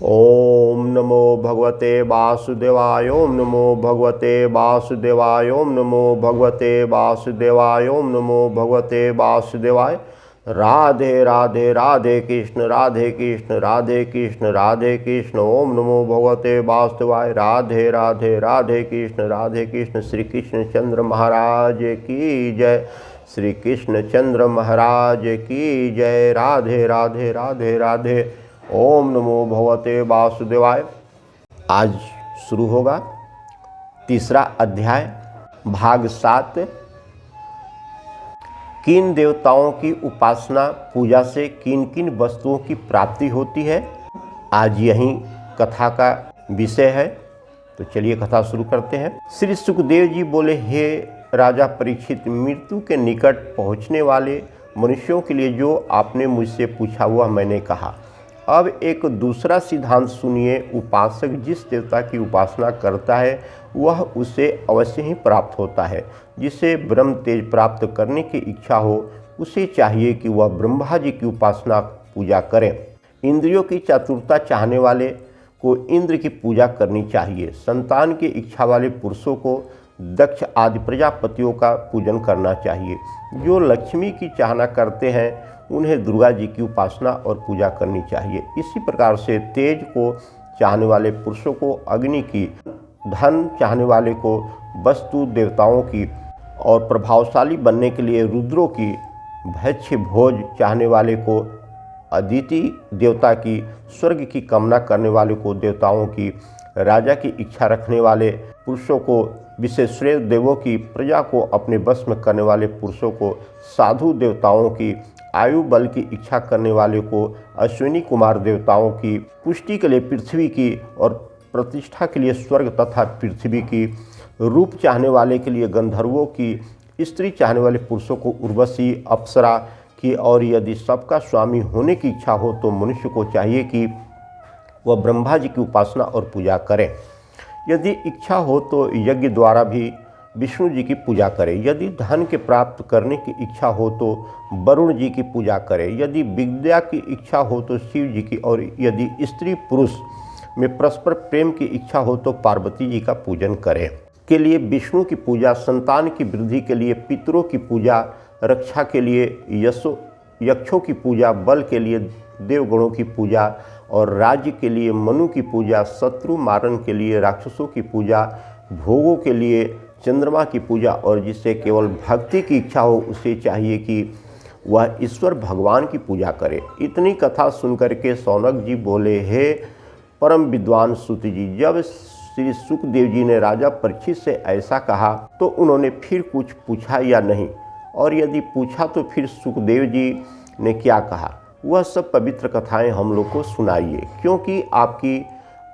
ओम नमो भगवते वासुदेवाय। ओम नमो भगवते वासुदेवाय। ओम नमो भगवते वासुदेवाय। ओम नमो भगवते वासुदेवाय। राधे राधे राधे कृष्ण राधे कृष्ण राधे कृष्ण राधे कृष्ण। ओम नमो भगवते वासुदेवाय। राधे राधे राधे कृष्ण राधे कृष्ण। श्री कृष्ण चंद्र महाराज की जय। श्री कृष्ण चंद्र महाराज की जय। राधे राधे राधे राधे। ओम नमो भगवते वासुदेवाय। आज शुरू होगा तीसरा अध्याय, भाग 7। किन देवताओं की उपासना पूजा से किन किन वस्तुओं की प्राप्ति होती है, आज यही कथा का विषय है। तो चलिए कथा शुरू करते हैं। श्री सुखदेव जी बोले, हे राजा परीक्षित, मृत्यु के निकट पहुंचने वाले मनुष्यों के लिए जो आपने मुझसे पूछा वह मैंने कहा। अब एक दूसरा सिद्धांत सुनिए। उपासक जिस देवता की उपासना करता है वह उसे अवश्य ही प्राप्त होता है। जिसे ब्रह्म तेज प्राप्त करने की इच्छा हो उसे चाहिए कि वह ब्रह्मा जी की उपासना पूजा करें। इंद्रियों की चतुरता चाहने वाले को इंद्र की पूजा करनी चाहिए। संतान की इच्छा वाले पुरुषों को दक्ष आदि प्रजापतियों का पूजन करना चाहिए। जो लक्ष्मी की चाहना करते हैं उन्हें दुर्गा जी की उपासना और पूजा करनी चाहिए। इसी प्रकार से तेज को चाहने वाले पुरुषों को अग्नि की, धन चाहने वाले को वस्तु देवताओं की, और प्रभावशाली बनने के लिए रुद्रों की, भक्ष्य भोज चाहने वाले को अदिति देवता की, स्वर्ग की कामना करने वाले को देवताओं की, राजा की इच्छा रखने वाले पुरुषों को विशेश्वरेय देवों की, प्रजा को अपने वश में करने वाले पुरुषों को साधु देवताओं की, आयु बल की इच्छा करने वाले को अश्विनी कुमार देवताओं की, पुष्टि के लिए पृथ्वी की और प्रतिष्ठा के लिए स्वर्ग तथा पृथ्वी की, रूप चाहने वाले के लिए गंधर्वों की, स्त्री चाहने वाले पुरुषों को उर्वशी अप्सरा की, और यदि सबका स्वामी होने की इच्छा हो तो मनुष्य को चाहिए कि वह ब्रह्मा जी की उपासना और पूजा करे। यदि इच्छा हो तो यज्ञ द्वारा भी विष्णु जी की पूजा करे। यदि धन के प्राप्त करने की इच्छा हो तो वरुण जी की पूजा करे। यदि विद्या की इच्छा हो तो शिव जी की, और यदि स्त्री पुरुष में परस्पर प्रेम की इच्छा हो तो पार्वती जी का पूजन करे। के लिए विष्णु की पूजा, संतान की वृद्धि के लिए पितरों की पूजा, रक्षा के लिए यक्षों की पूजा, बल के लिए देवगणों की पूजा, और राज्य के लिए मनु की पूजा, शत्रु मारण के लिए राक्षसों की पूजा, भोगों के लिए चंद्रमा की पूजा, और जिससे केवल भक्ति की इच्छा हो उसे चाहिए कि वह ईश्वर भगवान की पूजा करे। इतनी कथा सुनकर के शौनक जी बोले, हे परम विद्वान सुत जी, जब श्री सुखदेव जी ने राजा परीक्षित से ऐसा कहा तो उन्होंने फिर कुछ पूछा या नहीं, और यदि पूछा तो फिर सुखदेव जी ने क्या कहा वह सब पवित्र कथाएं हम लोग को सुनाइए, क्योंकि आपकी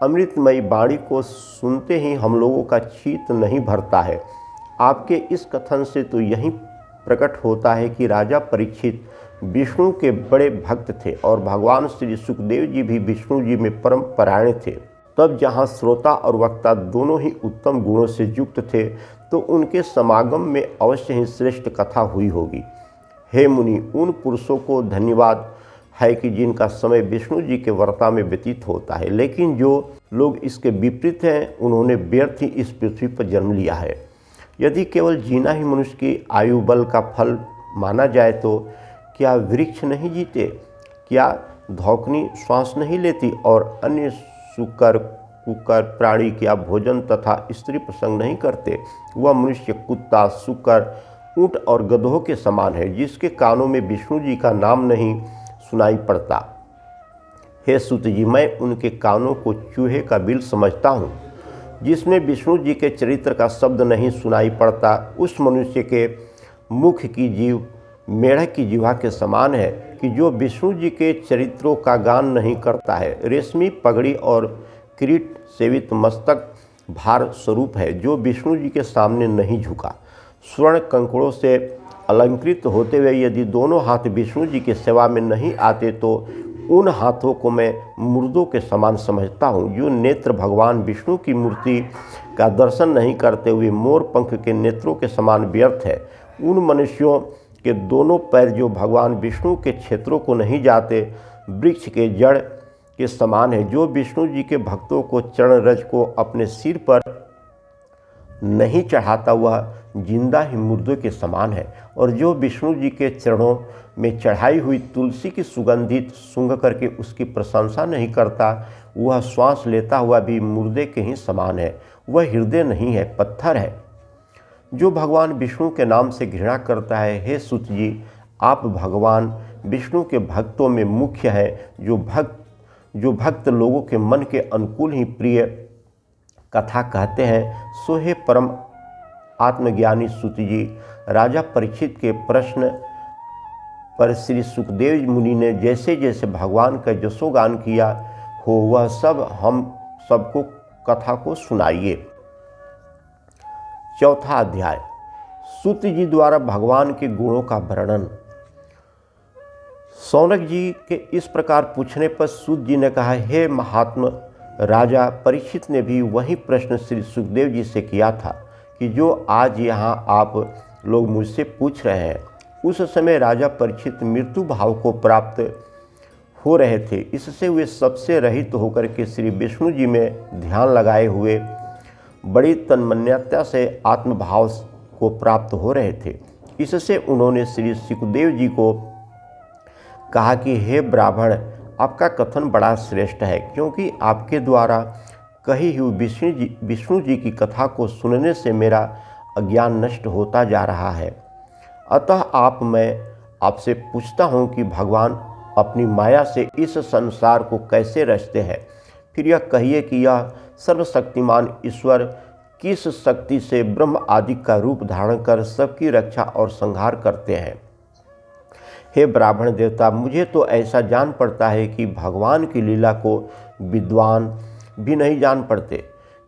अमृतमयी वाणी को सुनते ही हम लोगों का चित्त नहीं भरता है। आपके इस कथन से तो यही प्रकट होता है कि राजा परीक्षित विष्णु के बड़े भक्त थे और भगवान श्री सुखदेव जी भी विष्णु जी में परम परायण थे। तब जहाँ श्रोता और वक्ता दोनों ही उत्तम गुणों से युक्त थे तो उनके समागम में अवश्य ही श्रेष्ठ कथा हुई होगी। हे मुनि, उन पुरुषों को धन्यवाद है कि जिनका समय विष्णु जी के वर्ता में व्यतीत होता है, लेकिन जो लोग इसके विपरीत हैं उन्होंने व्यर्थ ही इस पृथ्वी पर जन्म लिया है। यदि केवल जीना ही मनुष्य की आयु बल का फल माना जाए तो क्या वृक्ष नहीं जीते, क्या धौकनी श्वास नहीं लेती, और अन्य शुकर कुकर प्राणी क्या भोजन तथा स्त्री प्रसंग नहीं करते। वह मनुष्य कुत्ता, शुकर, ऊँट और गधों के समान है, जिसके कानों में विष्णु जी का नाम नहीं सुनाई पड़ता। हे सुत जी, मैं उनके कानों को चूहे का बिल समझता हूँ। जिसमें विष्णु जी के चरित्र का शब्द नहीं सुनाई पड़ता उस मनुष्य के मुख की जीव मेढक की जिह्वा के समान है कि जो विष्णु जी के चरित्रों का गान नहीं करता है। रेशमी पगड़ी और किरीट सेवित मस्तक भार स्वरूप है, जो विष्णु जी के सामने नहीं झुका। स्वर्ण कंकड़ों से अलंकृत होते हुए यदि दोनों हाथ विष्णु जी की सेवा में नहीं आते तो उन हाथों को मैं मुर्दों के समान समझता हूँ। जो नेत्र भगवान विष्णु की मूर्ति का दर्शन नहीं करते हुए मोर पंख के नेत्रों के समान व्यर्थ है। उन मनुष्यों के दोनों पैर जो भगवान विष्णु के क्षेत्रों को नहीं जाते, वृक्ष के जड़ के समान है। जो विष्णु जी के भक्तों को चरण रज को अपने सिर पर नहीं चढ़ाता वह जिंदा ही मुर्दों के समान है, और जो विष्णु जी के चरणों में चढ़ाई हुई तुलसी की सुगंधित सूंघ करके उसकी प्रशंसा नहीं करता वह श्वास लेता हुआ भी मुर्दे के ही समान है। वह हृदय नहीं है, पत्थर है। जो भगवान विष्णु के नाम से घृणा करता है, हे सुत जी, आप भगवान विष्णु के भक्तों में मुख्य हैं। जो भक्त लोगों के मन के अनुकूल ही प्रिय कथा कहते हैं, सो हे परम आत्मज्ञानी सुत जी। राजा परीक्षित के प्रश्न पर श्री सुखदेव मुनि ने जैसे जैसे भगवान का जसोगान किया हो वह सब हम सबको कथा को सुनाइए। चौथा अध्याय, सूत जी द्वारा भगवान के गुणों का वर्णन। शौनक जी के इस प्रकार पूछने पर सूत जी ने कहा, हे महात्मा राजा परीक्षित ने भी वही प्रश्न श्री सुखदेव जी से किया था कि जो आज यहाँ आप लोग मुझसे पूछ रहे हैं। उस समय राजा परीक्षित मृत्यु भाव को प्राप्त हो रहे थे, इससे वे सबसे रहित होकर के श्री विष्णु जी में ध्यान लगाए हुए बड़ी तन्मयता से आत्मभाव को प्राप्त हो रहे थे। इससे उन्होंने श्री सुखदेव जी को कहा कि हे ब्राह्मण, आपका कथन बड़ा श्रेष्ठ है, क्योंकि आपके द्वारा कही हुई विष्णु जी की कथा को सुनने से मेरा अज्ञान नष्ट होता जा रहा है। अतः मैं आपसे पूछता हूँ कि भगवान अपनी माया से इस संसार को कैसे रचते हैं। फिर यह कहिए कि यह सर्वशक्तिमान ईश्वर किस शक्ति से ब्रह्म आदि का रूप धारण कर सबकी रक्षा और संहार करते हैं। हे ब्राह्मण देवता, मुझे तो ऐसा जान पड़ता है कि भगवान की लीला को विद्वान भी नहीं जान पड़ते,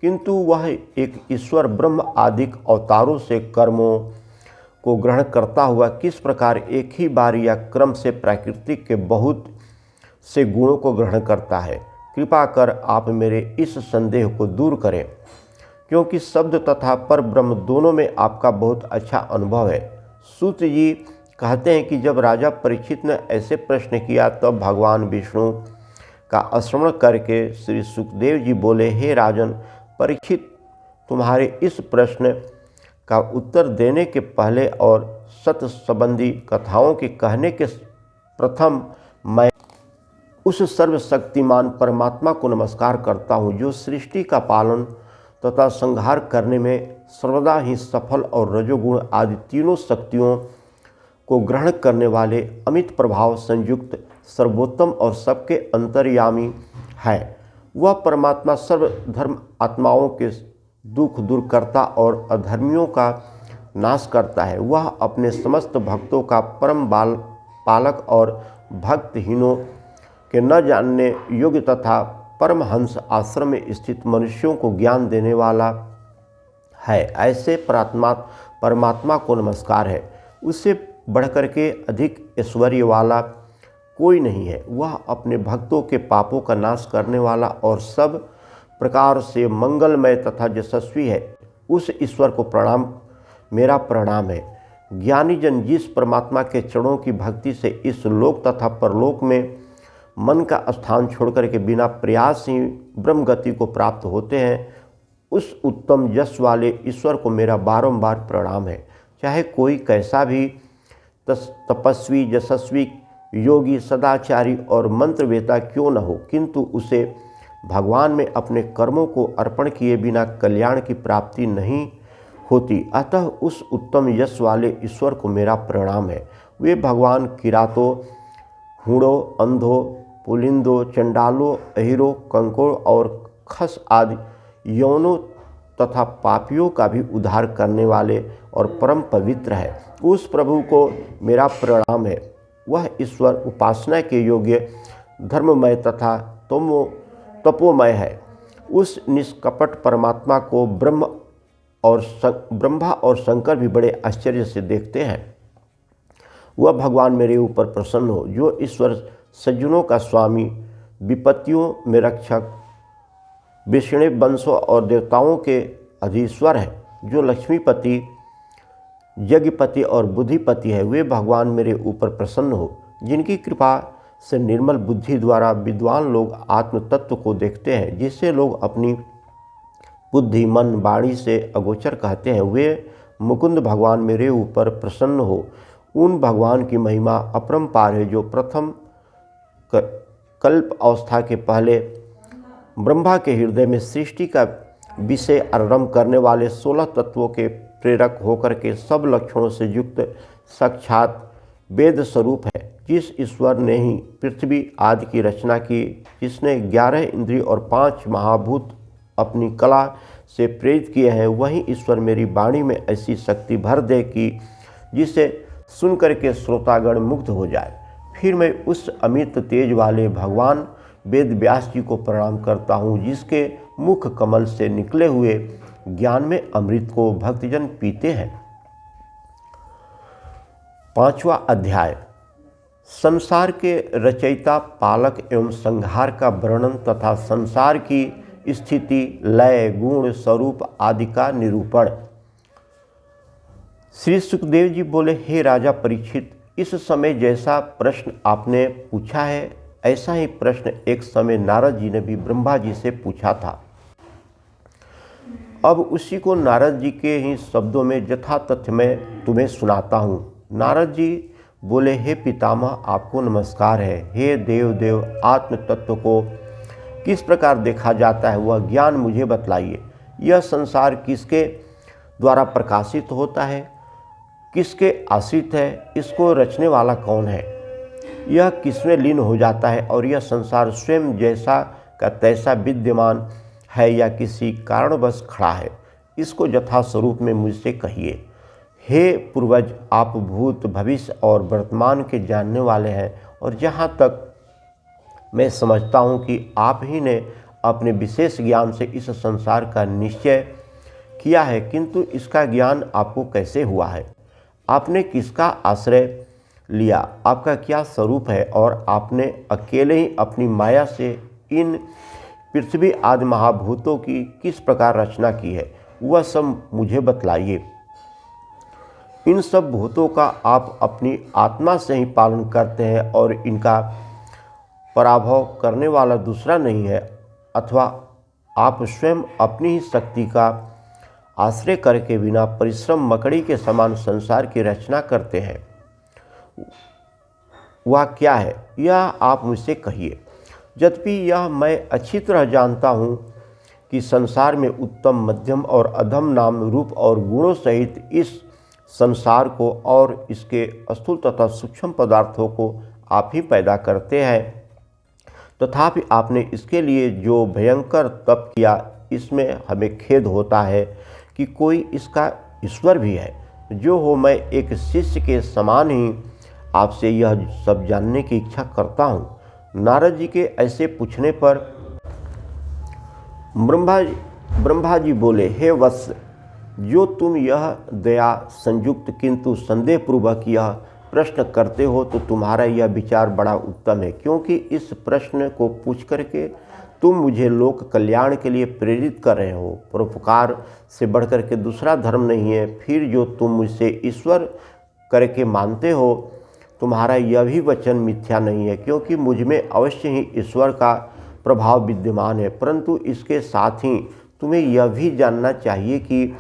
किंतु वह एक ईश्वर ब्रह्म आदि अवतारों से कर्मों को ग्रहण करता हुआ किस प्रकार एक ही बार या क्रम से प्राकृतिक के बहुत से गुणों को ग्रहण करता है। कृपा कर आप मेरे इस संदेह को दूर करें, क्योंकि शब्द तथा पर ब्रह्म दोनों में आपका बहुत अच्छा अनुभव है। सूत जी कहते हैं कि जब राजा परीक्षित ने ऐसे प्रश्न किया तब भगवान विष्णु का स्मरण करके श्री सुखदेव जी बोले, हे राजन परीक्षित, तुम्हारे इस प्रश्न का उत्तर देने के पहले और सत्य संबंधी कथाओं के कहने के प्रथम मैं उस सर्वशक्तिमान परमात्मा को नमस्कार करता हूँ, जो सृष्टि का पालन तथा संहार करने में सर्वदा ही सफल और रजोगुण आदि तीनों शक्तियों को ग्रहण करने वाले अमित प्रभाव संयुक्त सर्वोत्तम और सबके अंतर्यामी है। वह परमात्मा सर्वधर्म आत्माओं के दुख दूर करता और अधर्मियों का नाश करता है। वह अपने समस्त भक्तों का परम पालक और भक्तहीनों के न जानने योग्य तथा परमहंस आश्रम में स्थित मनुष्यों को ज्ञान देने वाला है। ऐसे परमात्मा को नमस्कार है। उससे बढ़कर के अधिक ऐश्वर्य वाला कोई नहीं है। वह अपने भक्तों के पापों का नाश करने वाला और सब प्रकार से मंगलमय तथा यशस्वी है। उस ईश्वर को मेरा प्रणाम है। ज्ञानी जन जिस परमात्मा के चरणों की भक्ति से इस लोक तथा परलोक में मन का स्थान छोड़कर के बिना प्रयास ही ब्रह्म गति को प्राप्त होते हैं, उस उत्तम यश वाले ईश्वर को मेरा बारंबार प्रणाम है। चाहे कोई कैसा भी तपस्वी, यशस्वी, योगी, सदाचारी और मंत्रवेता क्यों न हो, किंतु उसे भगवान में अपने कर्मों को अर्पण किए बिना कल्याण की प्राप्ति नहीं होती। अतः उस उत्तम यश वाले ईश्वर को मेरा प्रणाम है। वे भगवान किरातों, हूणों, अंधों, पुलिंदों, चंडालों, अहिरों, कंकोड़ और खस आदि यौनों तथा पापियों का भी उद्धार करने वाले और परम पवित्र है। उस प्रभु को मेरा प्रणाम है। वह ईश्वर उपासना के योग्य, धर्ममय तथा तपोमय है। उस निष्कपट परमात्मा को ब्रह्मा और शंकर भी बड़े आश्चर्य से देखते हैं। वह भगवान मेरे ऊपर प्रसन्न हो, जो ईश्वर सज्जनों का स्वामी, विपत्तियों में रक्षक, विष्णु वंशों और देवताओं के अधीश्वर है, जो लक्ष्मीपति, यज्ञपति और बुद्धिपति है। वे भगवान मेरे ऊपर प्रसन्न हो, जिनकी कृपा से निर्मल बुद्धि द्वारा विद्वान लोग आत्म तत्व को देखते हैं, जिससे लोग अपनी बुद्धि मन वाणी से अगोचर कहते हैं। वे मुकुंद भगवान मेरे ऊपर प्रसन्न हो। उन भगवान की महिमा अपरंपार है जो प्रथम कल्प अवस्था के पहले ब्रह्मा के हृदय में सृष्टि का विषय आरंभ करने वाले 16 तत्वों के प्रेरक होकर के सब लक्षणों से युक्त साक्षात वेद स्वरूप है। जिस ईश्वर ने ही पृथ्वी आदि की रचना की, जिसने 11 इंद्रिय और 5 महाभूत अपनी कला से प्रेरित किए हैं, वही ईश्वर मेरी वाणी में ऐसी शक्ति भर दे कि जिसे सुनकर के श्रोतागण मुग्ध हो जाए। फिर मैं उस अमित तेज वाले भगवान वेद व्यास जी को प्रणाम करता हूँ, जिसके मुख कमल से निकले हुए ज्ञान में अमृत को भक्तजन पीते हैं। 5वां अध्याय संसार के रचयिता, पालक एवं संहार का वर्णन तथा संसार की स्थिति, लय, गुण, स्वरूप आदि का निरूपण। श्री सुखदेव जी बोले, हे राजा परीक्षित, इस समय जैसा प्रश्न आपने पूछा है, ऐसा ही प्रश्न एक समय नारद जी ने भी ब्रह्मा जी से पूछा था। अब उसी को नारद जी के ही शब्दों में यथातथ्य मैं तुम्हें सुनाता हूँ। नारद जी बोले, हे पितामह, आपको नमस्कार है। हे देव आत्म तत्व को किस प्रकार देखा जाता है, वह ज्ञान मुझे बतलाइए। यह संसार किसके द्वारा प्रकाशित होता है, किसके आश्रित है, इसको रचने वाला कौन है, यह किसमें लीन हो जाता है, और यह संसार स्वयं जैसा का तैसा विद्यमान है या किसी कारणवश खड़ा है, इसको यथा स्वरूप में मुझसे कहिए। हे पूर्वज, आप भूत भविष्य और वर्तमान के जानने वाले हैं, और जहाँ तक मैं समझता हूँ कि आप ही ने अपने विशेष ज्ञान से इस संसार का निश्चय किया है, किंतु इसका ज्ञान आपको कैसे हुआ है, आपने किसका आश्रय लिया, आपका क्या स्वरूप है, और आपने अकेले ही अपनी माया से इन पृथ्वी आदि महाभूतों की किस प्रकार रचना की है, वह सब मुझे बतलाइए। इन सब भूतों का आप अपनी आत्मा से ही पालन करते हैं और इनका पराभव करने वाला दूसरा नहीं है, अथवा आप स्वयं अपनी ही शक्ति का आश्रय करके बिना परिश्रम मकड़ी के समान संसार की रचना करते हैं। वह क्या है, यह आप मुझसे कहिए। यद्यपि यह मैं अच्छी तरह जानता हूँ कि संसार में उत्तम, मध्यम और अधम नाम, रूप और गुणों सहित इस संसार को और इसके स्थूल तथा सूक्ष्म पदार्थों को आप ही पैदा करते हैं। तथापि आपने इसके लिए जो भयंकर तप किया, इसमें हमें खेद होता है कि कोई इसका ईश्वर भी है। जो हो, मैं एक शिष्य के समान ही आपसे यह सब जानने की इच्छा करता हूँ। नारद जी के ऐसे पूछने पर ब्रह्मा जी बोले, हे वत्स, जो तुम यह दया संयुक्त किंतु संदेहपूर्वक यह प्रश्न करते हो, तो तुम्हारा यह विचार बड़ा उत्तम है, क्योंकि इस प्रश्न को पूछ करके तुम मुझे लोक कल्याण के लिए प्रेरित कर रहे हो। परोपकार से बढ़कर के दूसरा धर्म नहीं है। फिर जो तुम मुझसे ईश्वर करके मानते हो, तुम्हारा यह भी वचन मिथ्या नहीं है, क्योंकि मुझ में अवश्य ही ईश्वर का प्रभाव विद्यमान है। परंतु इसके साथ ही तुम्हें यह भी जानना चाहिए कि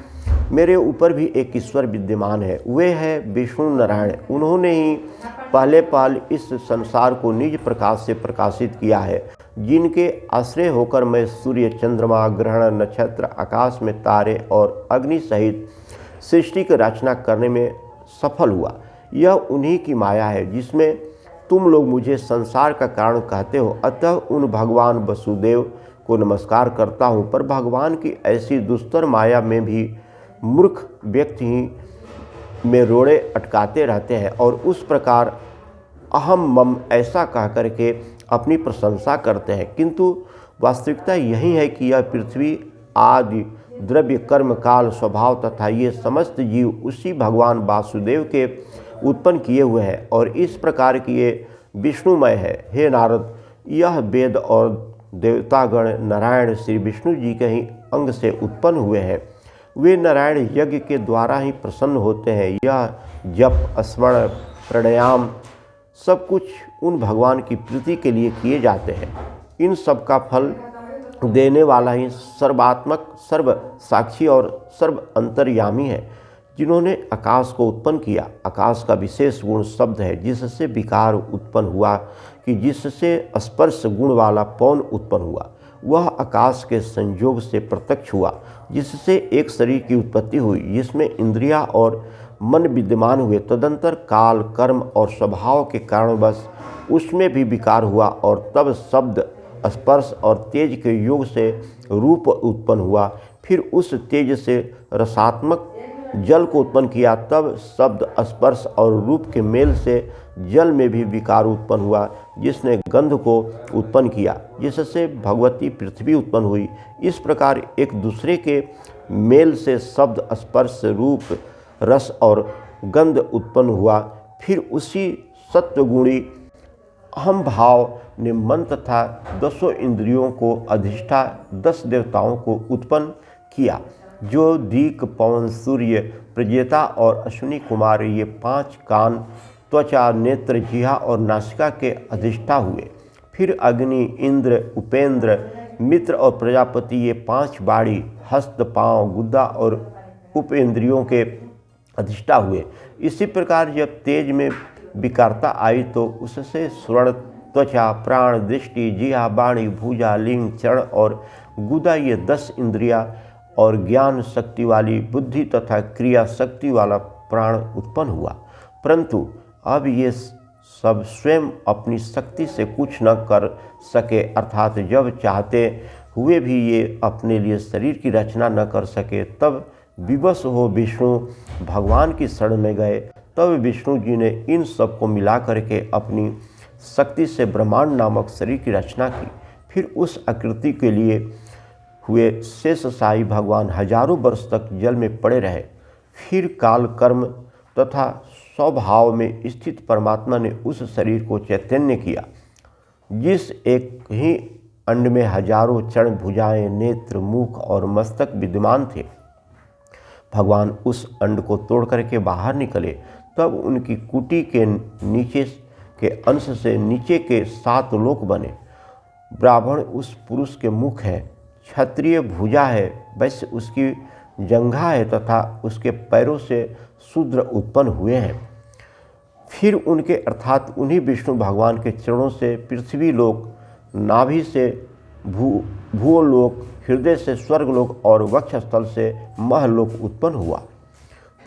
मेरे ऊपर भी एक ईश्वर विद्यमान है। वे है विष्णु नारायण। उन्होंने ही पहले पहल इस संसार को निज प्रकाश से प्रकाशित किया है, जिनके आश्रय होकर मैं सूर्य, चंद्रमा, ग्रहण, नक्षत्र, आकाश में तारे और अग्नि सहित सृष्टि की रचना करने में सफल हुआ। यह उन्हीं की माया है जिसमें तुम लोग मुझे संसार का कारण कहते हो। अतः उन भगवान वसुदेव को नमस्कार करता हूँ। पर भगवान की ऐसी दुस्तर माया में भी मूर्ख व्यक्ति ही में रोड़े अटकाते रहते हैं और उस प्रकार अहम मम ऐसा कह करके अपनी प्रशंसा करते हैं। किंतु वास्तविकता यही है कि यह पृथ्वी आदि द्रव्य, कर्म, काल, स्वभाव तथा ये समस्त जीव उसी भगवान वासुदेव के उत्पन्न किए हुए हैं और इस प्रकार की ये विष्णुमय है। हे नारद, यह वेद और देवतागण नारायण श्री विष्णु जी के ही अंग से उत्पन्न हुए हैं। वे नारायण यज्ञ के द्वारा ही प्रसन्न होते हैं। यह जप, स्मरण, प्राणायाम सब कुछ उन भगवान की प्रीति के लिए किए जाते हैं। इन सब का फल देने वाला ही सर्वात्मक, सर्व साक्षी और सर्व अंतर्यामी है, जिन्होंने आकाश को उत्पन्न किया। आकाश का विशेष गुण शब्द है, जिससे विकार उत्पन्न हुआ कि जिससे स्पर्श गुण वाला पौन उत्पन्न हुआ। वह आकाश के संयोग से प्रत्यक्ष हुआ, जिससे एक शरीर की उत्पत्ति हुई, जिसमें इंद्रिया और मन विद्यमान हुए। तदंतर काल, कर्म और स्वभाव के कारणवश उसमें भी विकार हुआ, और तब शब्द, स्पर्श और तेज के योग से रूप उत्पन्न हुआ। फिर उस तेज से रसात्मक जल को उत्पन्न किया। तब शब्द, स्पर्श और रूप के मेल से जल में भी विकार उत्पन्न हुआ, जिसने गंध को उत्पन्न किया, जिससे भगवती पृथ्वी उत्पन्न हुई। इस प्रकार एक दूसरे के मेल से शब्द, स्पर्श, रूप, रस और गंध उत्पन्न हुआ। फिर उसी सत्वगुणी अहम भाव ने मन तथा 10 इंद्रियों को अधिष्ठा 10 देवताओं को उत्पन्न किया, जो दीक, पवन, सूर्य, प्रजेता और अश्विनी कुमार, ये 5 कान, त्वचा, नेत्र, जिह्वा और नासिका के अधिष्ठा हुए। फिर अग्नि, इंद्र, उपेंद्र, मित्र और प्रजापति, ये 5 बाड़ी, हस्त, पांव, गुद्दा और उपेंद्रियों के अधिष्ठा हुए। इसी प्रकार जब तेज में विकारता आई तो उससे स्वर्ण, त्वचा, प्राण, दृष्टि, जिह्वा, वाणी, भुजा, लिंग, चरण और गुदा, ये 10 इंद्रिया और ज्ञान शक्ति वाली बुद्धि तथा क्रिया शक्ति वाला प्राण उत्पन्न हुआ। परंतु अब ये सब स्वयं अपनी शक्ति से कुछ न कर सके, अर्थात जब चाहते हुए भी ये अपने लिए शरीर की रचना न कर सके। तब विवश हो विष्णु भगवान की शरण में गए। तब विष्णु जी ने इन सब को मिला करके अपनी शक्ति से ब्रह्मांड नामक शरीर की रचना की। फिर उस आकृति के लिए हुए शेषशाही भगवान हजारों वर्ष तक जल में पड़े रहे। फिर काल, कर्म तथा स्वभाव में स्थित परमात्मा ने उस शरीर को चैतन्य किया। जिस एक ही अंड में हजारों चरण, भुजाएं, नेत्र, मुख और मस्तक विद्यमान थे, भगवान उस अंड को तोड़ करके बाहर निकले। तब उनकी कुटी के नीचे के अंश से नीचे के 7 लोक बने। ब्राह्मण उस पुरुष के मुख है, क्षत्रिय भुजा है, वैश्य उसकी जंघा है तथा उसके पैरों से शूद्र उत्पन्न हुए हैं। फिर उनके अर्थात उन्हीं विष्णु भगवान के चरणों से पृथ्वी लोक, नाभि से भूलोक, हृदय से स्वर्गलोक और वक्षस्थल से महलोक उत्पन्न हुआ।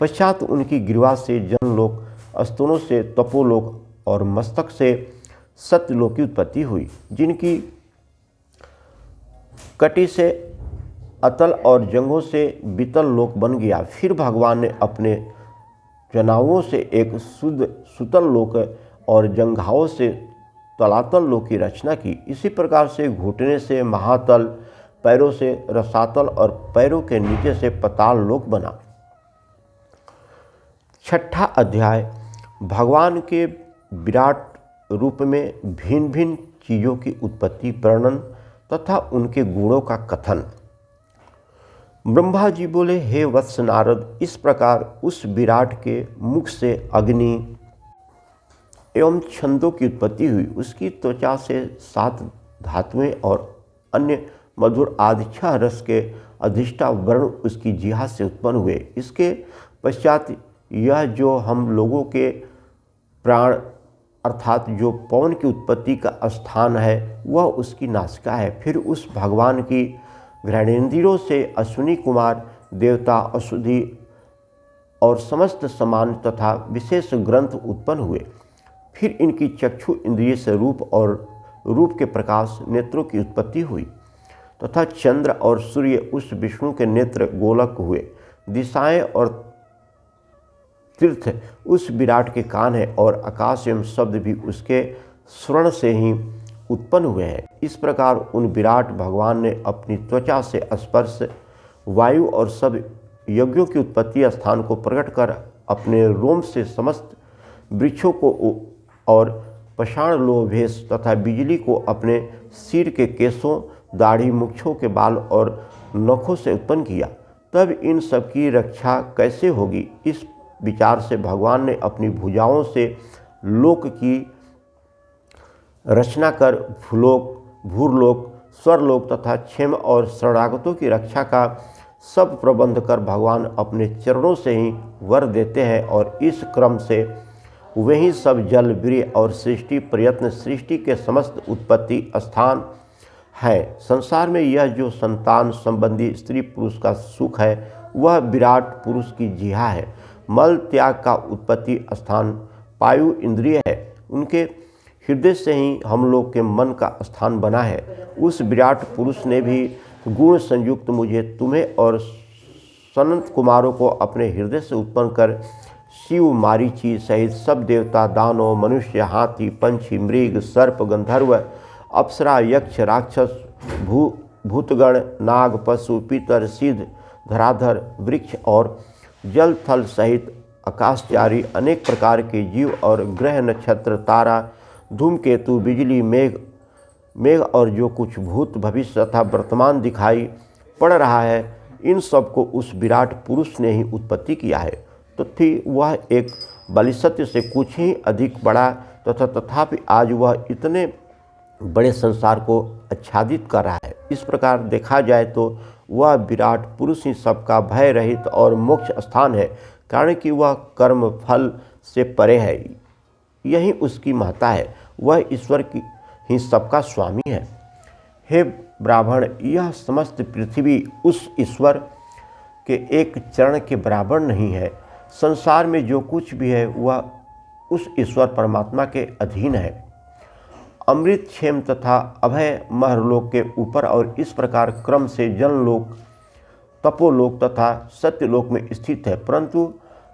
पश्चात उनकी ग्रीवा से जनलोक, स्तनों से तपोलोक और मस्तक से सत्यलोक की उत्पत्ति हुई, जिनकी कटी से अतल और जंघों से बीतल लोक बन गया। फिर भगवान ने अपने जनाओं से एक शुद्ध सुतल लोक और जंघाओं से तलातल लोक की रचना की। इसी प्रकार से घुटने से महातल, पैरों से रसातल और पैरों के नीचे से पताल लोक बना। 6ठा अध्याय भगवान के विराट रूप में भिन्न भिन्न चीज़ों की उत्पत्ति, वर्णन तथा उनके गुणों का कथन। ब्रह्मा जी बोले, हे वत्स नारद, इस प्रकार उस विराट के मुख से अग्नि एवं छंदों की उत्पत्ति हुई। उसकी त्वचा से 7 धातुएं और अन्य मधुर आदि 6 रस के अधिष्ठा वर्ण उसकी जिह्वा से उत्पन्न हुए। इसके पश्चात यह जो हम लोगों के प्राण अर्थात जो पवन की उत्पत्ति का स्थान है, वह उसकी नासिका है। फिर उस भगवान की घ्राणेन्द्रियों से अश्विनी कुमार, देवता, औषधि और समस्त समान तथा विशेष ग्रंथ उत्पन्न हुए। फिर इनकी चक्षु इंद्रिय से रूप और रूप के प्रकाश नेत्रों की उत्पत्ति हुई तथा चंद्र और सूर्य उस विष्णु के नेत्र गोलक हुए। दिशाएं और तीर्थ उस विराट के कान है और आकाश एवं शब्द भी उसके स्वर्ण से ही उत्पन्न हुए हैं। इस प्रकार उन विराट भगवान ने अपनी त्वचा से स्पर्श, वायु और सब यज्ञों की उत्पत्ति स्थान को प्रकट कर अपने रोम से समस्त वृक्षों को और पाषाण लोभेश तथा बिजली को अपने सिर के केशों, दाढ़ी, मुच्छों के बाल और नखों से उत्पन्न किया। तब इन सब की रक्षा कैसे होगी, इस विचार से भगवान ने अपनी भुजाओं से लोक की रचना कर भूलोक, भूरलोक, स्वरलोक तथा क्षेम और शरणागतों की रक्षा का सब प्रबंध कर भगवान अपने चरणों से ही वर देते हैं और इस क्रम से वही सब जल वीर्य और सृष्टि प्रयत्न सृष्टि के समस्त उत्पत्ति स्थान है। संसार में यह जो संतान संबंधी स्त्री पुरुष का सुख है वह विराट पुरुष की जिहा है। मल त्याग का उत्पत्ति स्थान वायु इंद्रिय है, उनके हृदय से ही हम लोग के मन का स्थान बना है। उस विराट पुरुष ने भी गुण संयुक्त मुझे, तुम्हें और सनत कुमारों को अपने हृदय से उत्पन्न कर शिव मारीची सहित सब देवता, दानव, मनुष्य, हाथी, पंछी, मृग, सर्प, गंधर्व, अप्सरा, यक्ष, राक्षस, भूतगण, नाग, पशु, पितर, सिद्ध, धराधर, वृक्ष और जल थल सहित आकाशचारी अनेक प्रकार के जीव और ग्रह, नक्षत्र, तारा, धूमकेतु, बिजली, मेघ और जो कुछ भूत भविष्य तथा वर्तमान दिखाई पड़ रहा है, इन सब को उस विराट पुरुष ने ही उत्पत्ति किया है। तो थी वह एक बलिसत्य से कुछ ही अधिक बड़ा तथापि आज वह इतने बड़े संसार को आच्छादित कर रहा है। इस प्रकार देखा जाए तो वह विराट पुरुष ही सबका भय रहित और मोक्ष स्थान है, कारण कि वह कर्म फल से परे है। यही उसकी महत्ता है। वह ईश्वर की ही सबका स्वामी है। हे ब्राह्मण, यह समस्त पृथ्वी उस ईश्वर के एक चरण के बराबर नहीं है। संसार में जो कुछ भी है वह उस ईश्वर परमात्मा के अधीन है। अमृत, क्षेम तथा अभय महरलोक के ऊपर और इस प्रकार क्रम से जनलोक, तपोलोक तथा सत्यलोक में स्थित है, परंतु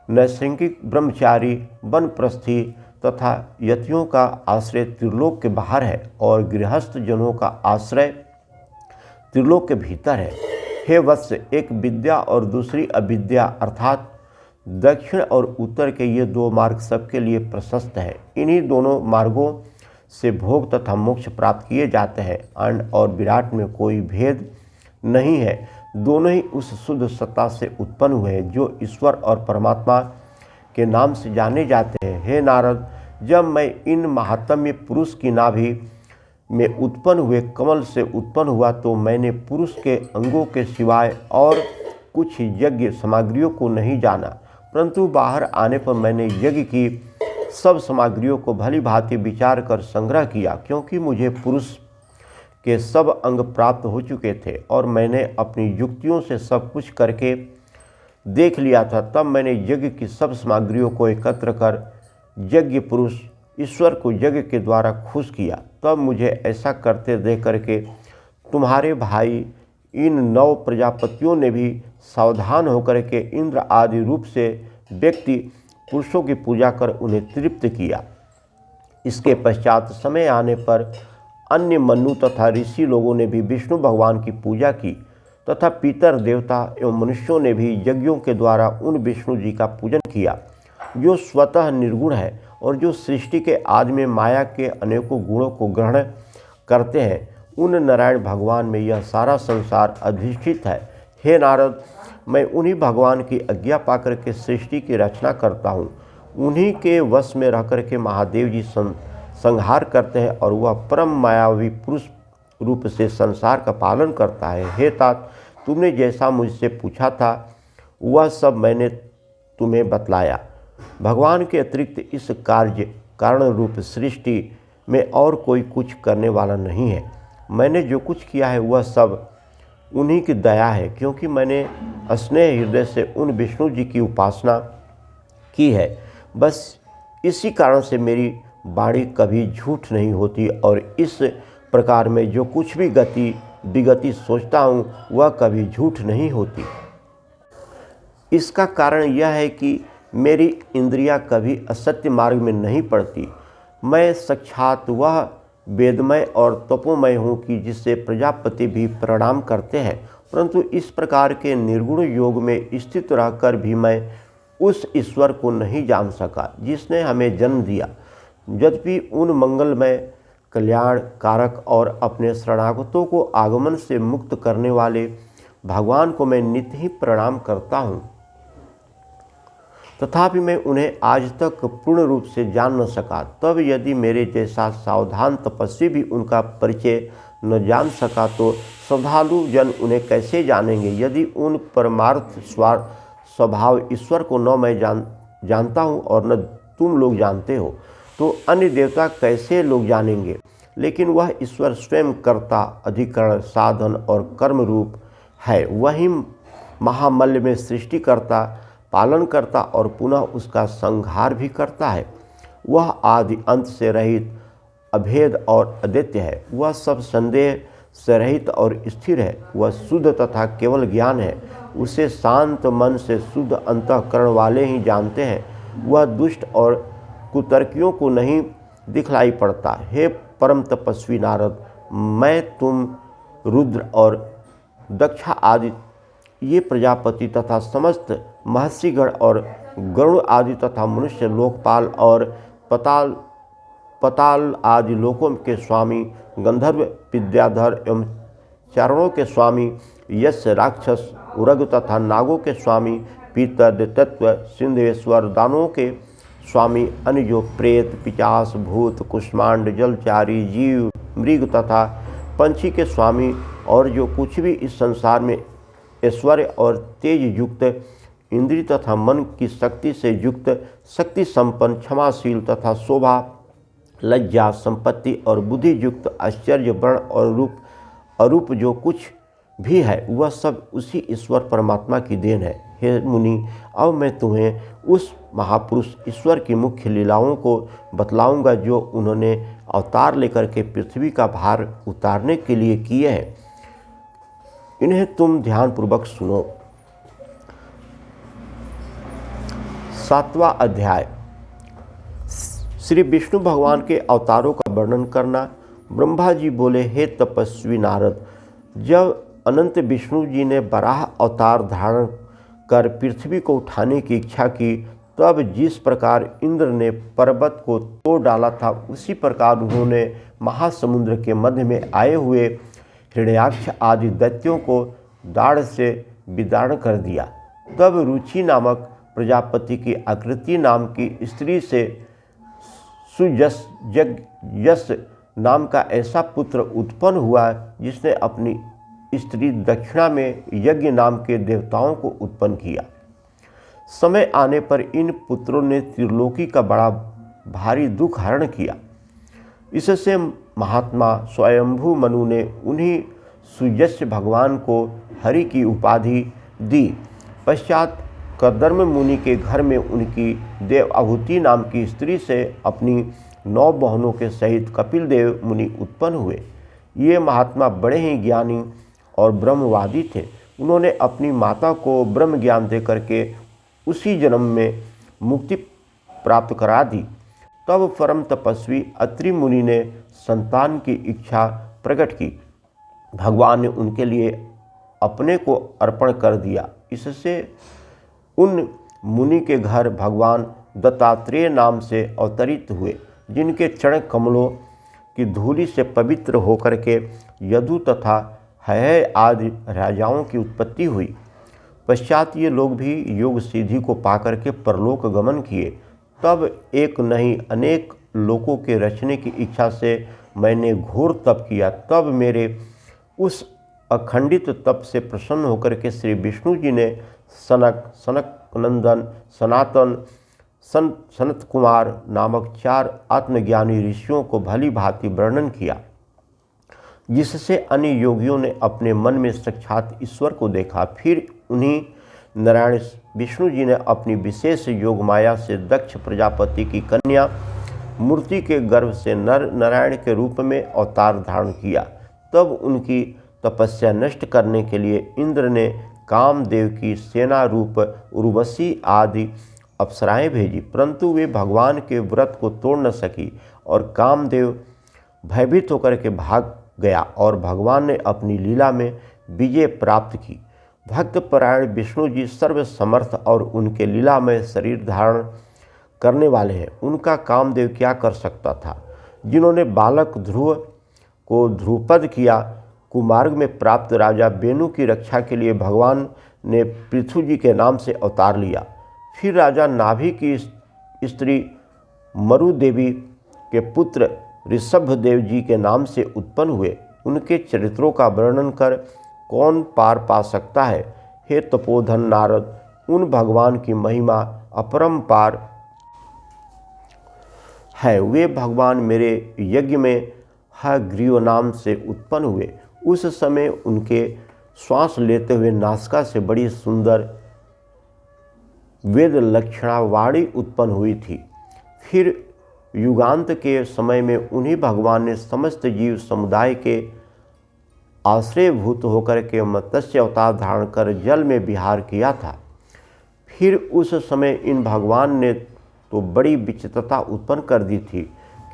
नैसर्गिक ब्रह्मचारी, वनप्रस्थी तथा यतियों का आश्रय त्रिलोक के बाहर है और गृहस्थ जनों का आश्रय त्रिलोक के भीतर है। हे वत्स, एक विद्या और दूसरी अविद्या अर्थात दक्षिण और उत्तर के ये दो मार्ग सबके लिए प्रशस्त है। इन्हीं दोनों मार्गों से भोग तथा मोक्ष प्राप्त किए जाते हैं। अंड और विराट में कोई भेद नहीं है, दोनों ही उस शुद्ध सत्ता से उत्पन्न हुए जो ईश्वर और परमात्मा के नाम से जाने जाते हैं। हे नारद, जब मैं इन महात्म्य पुरुष की नाभि में उत्पन्न हुए कमल से उत्पन्न हुआ तो मैंने पुरुष के अंगों के सिवाय और कुछ यज्ञ सामग्रियों को नहीं जाना, परंतु बाहर आने पर मैंने यज्ञ की सब सामग्रियों को भली भांति विचार कर संग्रह किया, क्योंकि मुझे पुरुष के सब अंग प्राप्त हो चुके थे और मैंने अपनी युक्तियों से सब कुछ करके देख लिया था। तब मैंने यज्ञ की सब सामग्रियों को एकत्र कर यज्ञ पुरुष ईश्वर को यज्ञ के द्वारा खुश किया। तब मुझे ऐसा करते देख करके तुम्हारे भाई इन 9 प्रजापतियों ने भी सावधान होकर के इंद्र आदि रूप से व्यक्ति पुरुषों की पूजा कर उन्हें तृप्त किया। इसके पश्चात समय आने पर अन्य मनु तथा ऋषि लोगों ने भी विष्णु भगवान की पूजा की तथा पितर देवता एवं मनुष्यों ने भी यज्ञों के द्वारा उन विष्णु जी का पूजन किया जो स्वतः निर्गुण है और जो सृष्टि के आदि में माया के अनेकों गुणों को ग्रहण करते हैं। उन नारायण भगवान में यह सारा संसार अधिष्ठित है। हे नारद, मैं उन्हीं भगवान की आज्ञा पाकर के सृष्टि की रचना करता हूँ। उन्हीं के वश में रहकर के महादेव जी संहार करते हैं और वह परम मायावी पुरुष रूप से संसार का पालन करता है। हे तात, तुमने जैसा मुझसे पूछा था वह सब मैंने तुम्हें बतलाया। भगवान के अतिरिक्त इस कारण रूप सृष्टि में और कोई कुछ करने वाला नहीं है। मैंने जो कुछ किया है वह सब उन्हीं की दया है, क्योंकि मैंने स्नेह हृदय से उन विष्णु जी की उपासना की है। बस इसी कारण से मेरी वाणी कभी झूठ नहीं होती और इस प्रकार में जो कुछ भी गति विगति सोचता हूँ वह कभी झूठ नहीं होती। इसका कारण यह है कि मेरी इंद्रियां कभी असत्य मार्ग में नहीं पड़ती। मैं साक्षात वह वेदमय और तपोमय हूँ कि जिससे प्रजापति भी प्रणाम करते हैं, परंतु इस प्रकार के निर्गुण योग में स्थित रहकर भी मैं उस ईश्वर को नहीं जान सका जिसने हमें जन्म दिया। यद्यपि उन मंगलमय, कल्याण कारक और अपने शरणागतों को आगमन से मुक्त करने वाले भगवान को मैं नित्य ही प्रणाम करता हूँ। तथापि मैं उन्हें आज तक पूर्ण रूप से जान न सका। तब यदि मेरे जैसा सावधान तपस्वी भी उनका परिचय न जान सका तो श्रद्धालु जन उन्हें कैसे जानेंगे। यदि उन परमार्थ स्वभाव ईश्वर को न मैं जानता हूँ और न तुम लोग जानते हो, तो अन्य देवता कैसे लोग जानेंगे। लेकिन वह ईश्वर स्वयं कर्ता, अधिकरण, साधन और कर्म रूप है। वही महामल्य में सृष्टि करता, पालन करता और पुनः उसका संहार भी करता है। वह आदि अंत से रहित, अभेद और अद्वितीय है। वह सब संदेह से रहित और स्थिर है। वह शुद्ध तथा केवल ज्ञान है। उसे शांत मन से शुद्ध अंतःकरण वाले ही जानते हैं। वह दुष्ट और कुतर्कियों को नहीं दिखलाई पड़ता। हे परम तपस्वी नारद, मैं, तुम, रुद्र और दक्षा आदि ये प्रजापति तथा समस्त महर्षिगण और गरुड़ आदि तथा मनुष्य, लोकपाल और पताल आदि लोकों के स्वामी, गंधर्व, विद्याधर एवं चारणों के स्वामी, यश, राक्षस, उरग तथा नागों के स्वामी, पीतर, दैत्यत्व, सिंधेश्वर, दानवों के स्वामी, अन्य जो प्रेत, पिशाच, भूत, कुष्मांड, जलचारी, जीव, मृग तथा पंछी के स्वामी, और जो कुछ भी इस संसार में ऐश्वर्य और तेज युक्त, इंद्रिय तथा मन की शक्ति से युक्त, शक्ति संपन्न, क्षमाशील तथा शोभा, लज्जा, संपत्ति और बुद्धि युक्त, आश्चर्य, वर्ण और अरूप जो कुछ भी है, वह सब उसी ईश्वर परमात्मा की देन है। हे मुनि, अब मैं तुम्हें उस महापुरुष ईश्वर की मुख्य लीलाओं को बतलाऊंगा जो उन्होंने अवतार लेकर के पृथ्वी का भार उतारने के लिए किए हैं। इन्हें तुम ध्यानपूर्वक सुनो। 7वां अध्याय, श्री विष्णु भगवान के अवतारों का वर्णन करना। ब्रह्मा जी बोले, हे तपस्वी नारद, जब अनंत विष्णु जी ने वराह अवतार धारण कर पृथ्वी को उठाने की इच्छा की, तब जिस प्रकार इंद्र ने पर्वत को तोड़ डाला था, उसी प्रकार उन्होंने महासमुद्र के मध्य में आए हुए हिरण्याक्ष आदि दैत्यों को दाढ़ से विदारण कर दिया। तब रुचि नामक प्रजापति की आकृति नाम की स्त्री से सुयश नाम का ऐसा पुत्र उत्पन्न हुआ, जिसने अपनी स्त्री दक्षिणा में यज्ञ नाम के देवताओं को उत्पन्न किया। समय आने पर इन पुत्रों ने त्रिलोकी का बड़ा भारी दुख हरण किया। इससे महात्मा स्वयंभू मनु ने उन्हीं सुयश भगवान को हरि की उपाधि दी। पश्चात कर्दम मुनि के घर में उनकी देवभूति नाम की स्त्री से अपनी 9 बहनों के सहित कपिल देव मुनि उत्पन्न हुए। ये महात्मा बड़े ही ज्ञानी और ब्रह्मवादी थे। उन्होंने अपनी माता को ब्रह्म ज्ञान दे करके उसी जन्म में मुक्ति प्राप्त करा दी। तब परम तपस्वी अत्रि मुनि ने संतान की इच्छा प्रकट की। भगवान ने उनके लिए अपने को अर्पण कर दिया। इससे उन मुनि के घर भगवान दत्तात्रेय नाम से अवतरित हुए, जिनके चरण कमलों की धूलि से पवित्र होकर के यदु तथा है आदि राजाओं की उत्पत्ति हुई। पश्चात ये लोग भी योग सिद्धि को पाकर के परलोक गमन किए। तब एक नहीं अनेक लोकों के रचने की इच्छा से मैंने घोर तप किया। तब मेरे उस अखंडित तप से प्रसन्न होकर के श्री विष्णु जी ने सनक नंदन, सनातन, सनत कुमार नामक 4 आत्मज्ञानी ऋषियों को भली भांति वर्णन किया, जिससे अन्य योगियों ने अपने मन में साक्षात ईश्वर को देखा। फिर उन्हीं नारायण विष्णु जी ने अपनी विशेष योग माया से दक्ष प्रजापति की कन्या मूर्ति के गर्भ से नर नारायण के रूप में अवतार धारण किया। तब उनकी तपस्या नष्ट करने के लिए इंद्र ने कामदेव की सेना रूप उर्वशी आदि अप्सराएं भेजी, परंतु वे भगवान के व्रत को तोड़ न सकी और कामदेव भयभीत होकर के भाग गया और भगवान ने अपनी लीला में विजय प्राप्त की। भक्तपरायण विष्णु जी सर्व समर्थ और उनके लीला में शरीर धारण करने वाले हैं। उनका कामदेव क्या कर सकता था। जिन्होंने बालक ध्रुव को ध्रुपद किया, कुमार्ग में प्राप्त राजा बेनु की रक्षा के लिए भगवान ने पृथु जी के नाम से अवतार लिया। फिर राजा नाभि की स्त्री मरु देवी के पुत्र ऋषभदेव जी के नाम से उत्पन्न हुए। उनके चरित्रों का वर्णन कर कौन पार पा सकता है। हे तपोधन नारद, उन भगवान की महिमा अपरंपार है। वे भगवान मेरे यज्ञ में हयग्रीव नाम से उत्पन्न हुए। उस समय उनके श्वास लेते हुए नासिका से बड़ी सुंदर वेद लक्षणा वाणी उत्पन्न हुई थी। फिर युगांत के समय में उन्हीं भगवान ने समस्त जीव समुदाय के आश्रयभूत होकर के मत्स्य अवतार धारण कर जल में विहार किया था। फिर उस समय इन भगवान ने तो बड़ी विचित्रता उत्पन्न कर दी थी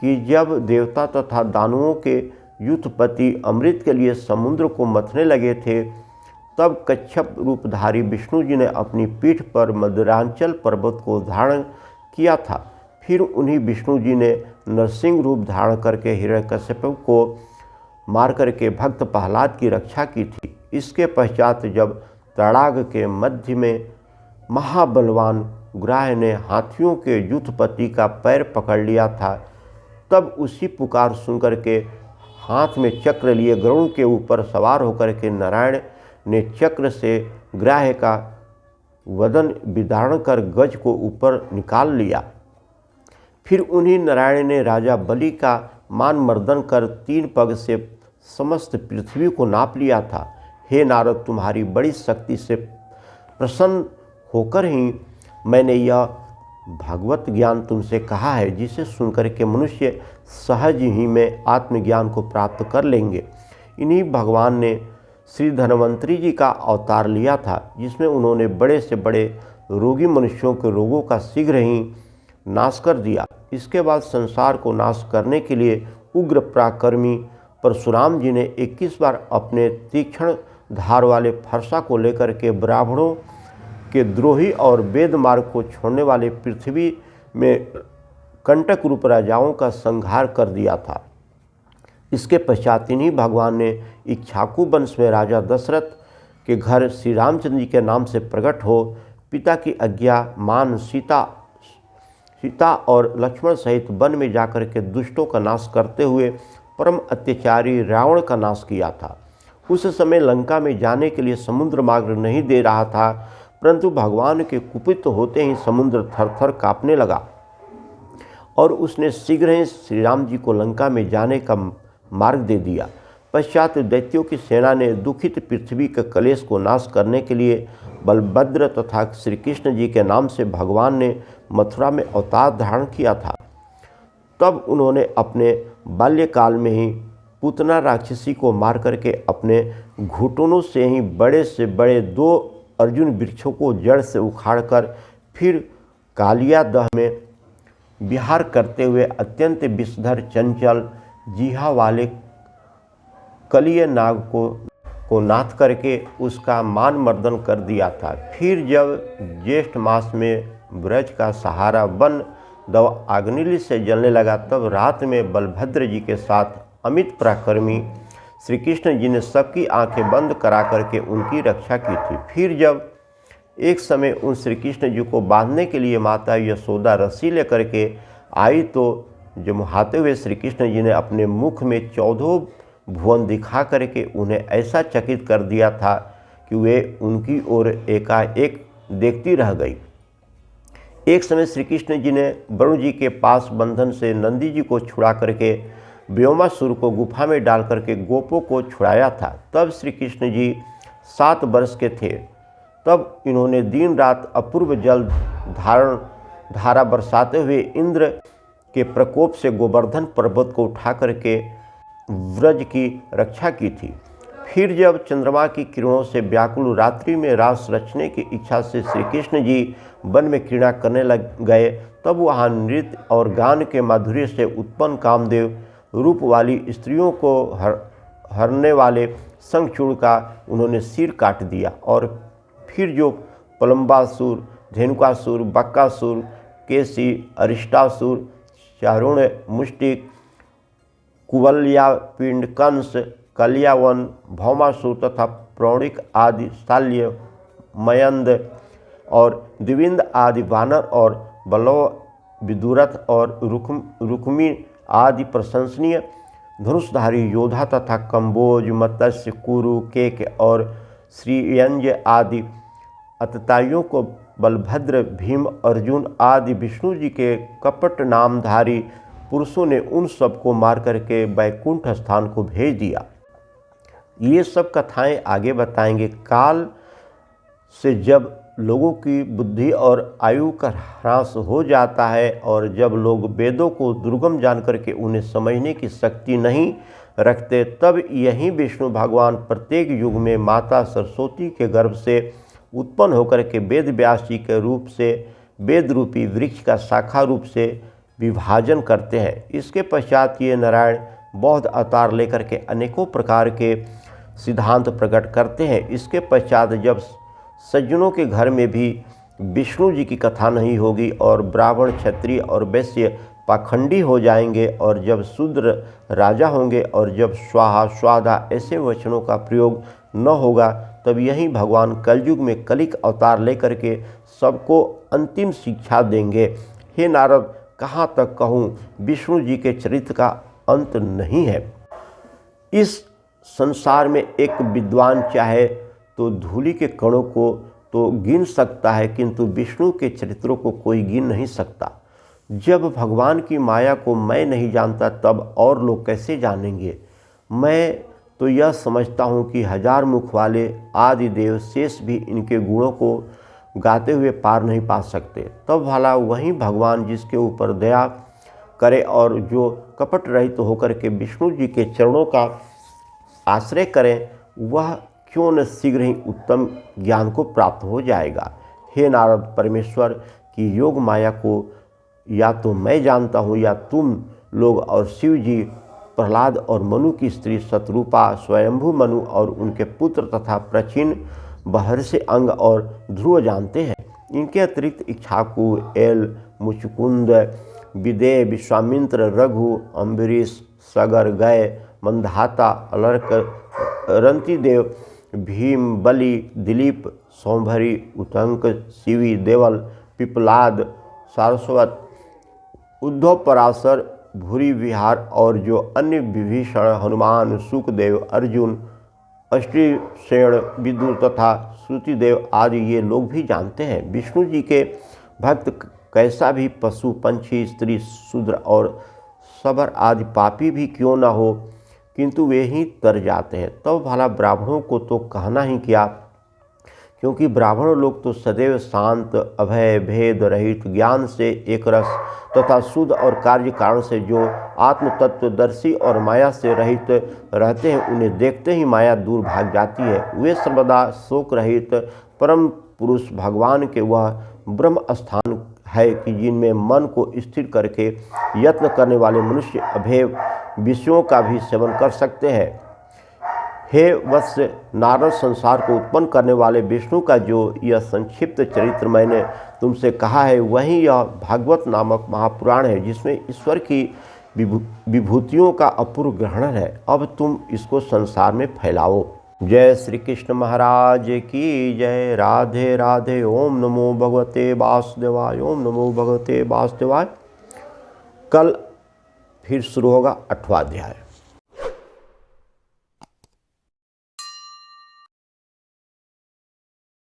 कि जब देवता तथा दानवों के युद्धपति अमृत के लिए समुद्र को मथने लगे थे, तब कच्छप रूपधारी विष्णु जी ने अपनी पीठ पर मदरांचल पर्वत को धारण किया था। फिर उन्हीं विष्णु जी ने नरसिंह रूप धारण करके हिरण्यकश्यप को मार करके भक्त प्रहलाद की रक्षा की थी। इसके पश्चात जब तड़ाग के मध्य में महाबलवान ग्राह ने हाथियों के युद्धपति का पैर पकड़ लिया था, तब उसी पुकार सुनकर के हाथ में चक्र लिए गरुड़ के ऊपर सवार होकर के नारायण ने चक्र से ग्राह का वदन विदारण कर गज को ऊपर निकाल लिया। फिर उन्हीं नारायण ने राजा बलि का मान मर्दन कर 3 पग से समस्त पृथ्वी को नाप लिया था। हे नारद, तुम्हारी बड़ी शक्ति से प्रसन्न होकर ही मैंने यह भागवत ज्ञान तुमसे कहा है, जिसे सुनकर के मनुष्य सहज ही में आत्मज्ञान को प्राप्त कर लेंगे। इन्हीं भगवान ने श्री धन्वंतरी जी का अवतार लिया था, जिसमें उन्होंने बड़े से बड़े रोगी मनुष्यों के रोगों का शीघ्र ही नाश कर दिया। इसके बाद संसार को नाश करने के लिए उग्र पराक्रमी परशुराम जी ने 21 बार अपने तीक्ष्ण धार वाले फरसा को लेकर के ब्राह्मणों के द्रोही और वेद मार्ग को छोड़ने वाले पृथ्वी में कंटक रूप राजाओं का संहार कर दिया था। इसके पश्चात इन्हीं भगवान ने इक्ष्वाकु वंश में राजा दशरथ के घर श्री रामचंद्र जी के नाम से प्रकट हो पिता की आज्ञा मान सीता और लक्ष्मण सहित वन में जाकर के दुष्टों का नाश करते हुए परम अत्याचारी रावण का नाश किया था। उस समय लंका में जाने के लिए समुद्र मार्ग नहीं दे रहा था, परंतु भगवान के कुपित होते ही समुद्र थर-थर कांपने लगा और उसने शीघ्र ही श्री राम जी को लंका में जाने का मार्ग दे दिया। पश्चात दैत्यों की सेना ने दुखित पृथ्वी के कलेश को नाश करने के लिए बलभद्र तथा श्री कृष्ण जी के नाम से भगवान ने मथुरा में अवतार धारण किया था। तब उन्होंने अपने बाल्यकाल में ही पूतना राक्षसी को मार करके अपने घुटनों से ही बड़े से बड़े 2 अर्जुन वृक्षों को जड़ से उखाड़कर फिर कालियादह में विहार करते हुए अत्यंत विषधर चंचल जीहा वाले कलिय नाग को नाथ करके उसका मान मर्दन कर दिया था। फिर जब ज्येष्ठ मास में ब्रज का सहारा वन दव आग्नेय से जलने लगा, तब रात में बलभद्र जी के साथ अमित पराक्रमी श्री कृष्ण जी ने सबकी आंखें बंद करा करके उनकी रक्षा की थी। फिर जब एक समय उन श्री कृष्ण जी को बांधने के लिए माता यशोदा रस्सी लेकर के आई, तो जमुहाते हुए श्री कृष्ण जी ने अपने मुख में 14 भुवन दिखा करके उन्हें ऐसा चकित कर दिया था कि वे उनकी ओर एकाएक देखती रह गई। एक समय श्री कृष्ण जी ने वरुण जी के पास बंधन से नंदी जी को छुड़ा करके व्योमासुर को गुफा में डाल करके गोपों को छुड़ाया था। तब श्री कृष्ण जी 7 वर्ष के थे। तब इन्होंने दिन रात अपूर्व जल धारा बरसाते हुए इंद्र के प्रकोप से गोवर्धन पर्वत को उठा करके व्रज की रक्षा की थी। फिर जब चंद्रमा की किरणों से व्याकुल रात्रि में रास रचने की इच्छा से श्री कृष्ण जी वन में क्रीड़ा करने लग गए, तब वहाँ नृत्य और गान के माधुर्य से उत्पन्न कामदेव रूप वाली स्त्रियों को हरने वाले शंखचूड़ का उन्होंने सिर काट दिया। और फिर जो पलम्बासुर, धेनुकासुर, बक्कासुर, केसी, अरिष्टासुर, चारुण, मुष्टिक, कुवलयापिंड, कंस, कल्यावन, भौमासुर तथा प्रौणिक आदि शाल्य, मयंद, और द्विविंद आदि वानर और बलव विदुरथ और रुक्मी आदि प्रशंसनीय धनुषधारी योद्धा तथा कंबोज, मत्स्य, कुरु, केक और श्रीयंज आदि अतताइयों को बलभद्र, भीम, अर्जुन आदि विष्णु जी के कपट नामधारी पुरुषों ने उन सबको मार करके वैकुंठ स्थान को भेज दिया। ये सब कथाएं आगे बताएंगे। काल से जब लोगों की बुद्धि और आयु का ह्रास हो जाता है और जब लोग वेदों को दुर्गम जान करके उन्हें समझने की शक्ति नहीं रखते, तब यही विष्णु भगवान प्रत्येक युग में माता सरस्वती के गर्भ से उत्पन्न होकर के वेद व्यास जी के रूप से वेद रूपी वृक्ष का शाखा रूप से विभाजन करते हैं। इसके पश्चात ये नारायण बौद्ध अवतार लेकर के अनेकों प्रकार के सिद्धांत प्रकट करते हैं। इसके पश्चात जब सज्जनों के घर में भी विष्णु जी की कथा नहीं होगी और ब्राह्मण, क्षत्रिय और वैश्य पाखंडी हो जाएंगे और जब शूद्र राजा होंगे और जब स्वाहा स्वाधा ऐसे वचनों का प्रयोग न होगा, तब यही भगवान कलयुग में कलिक अवतार लेकर के सबको अंतिम शिक्षा देंगे। हे नारद, कहाँ तक कहूँ, विष्णु जी के चरित्र का अंत नहीं है। इस संसार में एक विद्वान चाहे तो धूलि के कणों को तो गिन सकता है, किंतु विष्णु के चरित्रों को कोई गिन नहीं सकता। जब भगवान की माया को मैं नहीं जानता, तब और लोग कैसे जानेंगे। मैं तो यह समझता हूँ कि हजार मुख वाले आदि देव शेष भी इनके गुणों को गाते हुए पार नहीं पा सकते। तब भला वही भगवान जिसके ऊपर दया करे और जो कपट रहित होकर के विष्णु जी के चरणों का आश्रय करें, वह क्यों न शीघ्र ही उत्तम ज्ञान को प्राप्त हो जाएगा। हे नारद, परमेश्वर की योग माया को या तो मैं जानता हूँ या तुम लोग और शिव जी, प्रहलाद और मनु की स्त्री शतरूपा, स्वयंभू मनु और उनके पुत्र तथा प्राचीन बहर्षि अंग और ध्रुव जानते हैं। इनके अतिरिक्त इक्ष्वाकु, एल, मुचुकुंद, विदेह, विश्वामित्र, रघु, अम्बरीश, सगर, गय, मंधाता, अलर्क, रंतिदेव, भीम, बलि, दिलीप, सौंभरी, उतंक, शिवी, देवल, पिपलाद, सारस्वत, उद्धव, पराशर, भूरी विहार और जो अन्य विभीषण, हनुमान, सुखदेव, अर्जुन, अष्टसेन, विदुर तथा श्रुतिदेव आदि ये लोग भी जानते हैं। विष्णु जी के भक्त कैसा भी पशु, पंछी, स्त्री, शूद्र और सबर आदि पापी भी क्यों न हो, किंतु वे ही तर जाते हैं। तब भला ब्राह्मणों को तो कहना ही क्या, क्योंकि ब्राह्मण लोग तो सदैव शांत, अभय, भेद रहित, ज्ञान से एक रस तथा शुद्ध और कार्य कारण से जो आत्म तत्वदर्शी और माया से रहित रहते हैं, उन्हें देखते ही माया दूर भाग जाती है। वे सर्वदा शोक रहित परम पुरुष भगवान के वह ब्रह्म स्थान है कि जिनमें मन को स्थिर करके यत्न करने वाले मनुष्य अभेय विषयों का भी सेवन कर सकते हैं। हे वत्स नारद, संसार को उत्पन्न करने वाले विष्णु का जो यह संक्षिप्त चरित्र मैंने तुमसे कहा है, वही यह भागवत नामक महापुराण है, जिसमें ईश्वर की विभूतियों का अपूर्व ग्रहण है। अब तुम इसको संसार में फैलाओ। जय श्री कृष्ण महाराज की जय। राधे राधे। ओम नमो भगवते वासुदेवाय। ओम नमो भगवते वासुदेवाय। कल फिर शुरू होगा 8वां अध्याय।